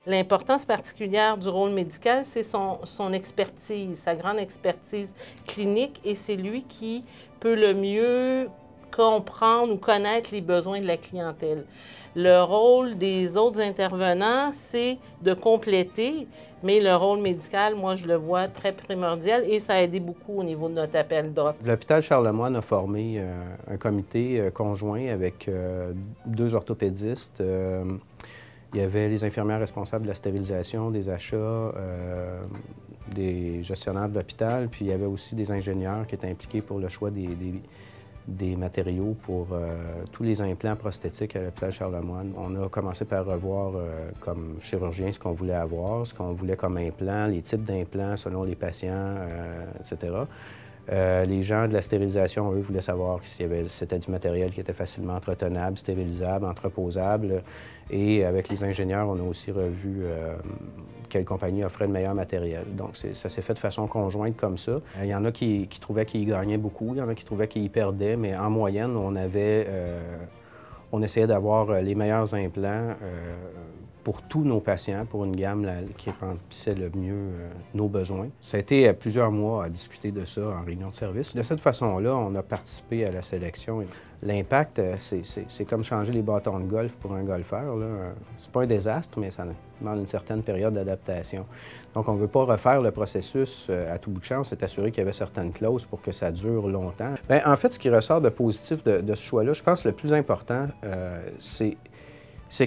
L'importance particulière du rôle médical, c'est son expertise, sa grande expertise clinique, et c'est lui qui peut le mieux comprendre ou connaître les besoins de la clientèle. Le rôle des autres intervenants, c'est de compléter, mais le rôle médical, moi, je le vois très primordial et ça a aidé beaucoup au niveau de notre appel d'offres. L'hôpital Charlemagne a formé un comité conjoint avec 2 orthopédistes. Il y avait les infirmières responsables de la stérilisation, des achats, des gestionnaires de l'hôpital, puis il y avait aussi des ingénieurs qui étaient impliqués pour le choix des matériaux pour tous les implants prosthétiques à l'hôpital Charlemagne. On a commencé par revoir comme chirurgien ce qu'on voulait avoir, ce qu'on voulait comme implant, les types d'implants selon les patients, etc. Les gens de la stérilisation, eux, voulaient savoir si c'était du matériel qui était facilement entretenable, stérilisable, entreposable. Et avec les ingénieurs, on a aussi revu quelle compagnie offrait le meilleur matériel. Donc, ça s'est fait de façon conjointe comme ça. Il y en a qui trouvaient qu'ils gagnaient beaucoup, il y en a qui trouvaient qu'ils perdaient, mais en moyenne, on essayait d'avoir les meilleurs implants pour tous nos patients, pour une gamme qui remplissait le mieux nos besoins. Ça a été plusieurs mois à discuter de ça en réunion de service. De cette façon-là, on a participé à la sélection. L'impact, c'est comme changer les bâtons de golf pour un golfeur. C'est pas un désastre, mais ça demande une certaine période d'adaptation. Donc, on ne veut pas refaire le processus à tout bout de champ. On s'est assuré qu'il y avait certaines clauses pour que ça dure longtemps. Bien, en fait, ce qui ressort de positif de ce choix-là, je pense que le plus important, c'est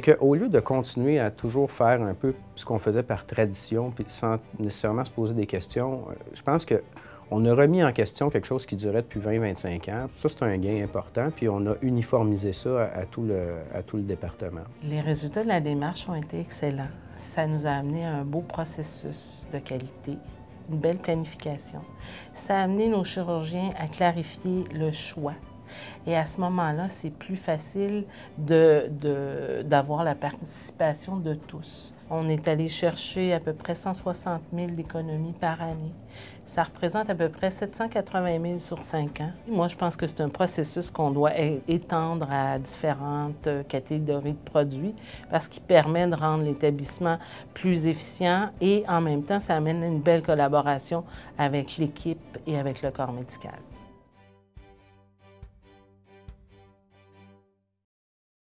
qu'au lieu de continuer à toujours faire un peu ce qu'on faisait par tradition, puis sans nécessairement se poser des questions, je pense qu'on a remis en question quelque chose qui durait depuis 20-25 ans. Ça, c'est un gain important, puis on a uniformisé ça à tout le département. Les résultats de la démarche ont été excellents. Ça nous a amené à un beau processus de qualité, une belle planification. Ça a amené nos chirurgiens à clarifier le choix. Et à ce moment-là, c'est plus facile d'avoir la participation de tous. On est allé chercher à peu près 160 000 d'économies par année. Ça représente à peu près 780 000 sur 5 ans. Moi, je pense que c'est un processus qu'on doit étendre à différentes catégories de produits parce qu'il permet de rendre l'établissement plus efficient et en même temps, ça amène une belle collaboration avec l'équipe et avec le corps médical.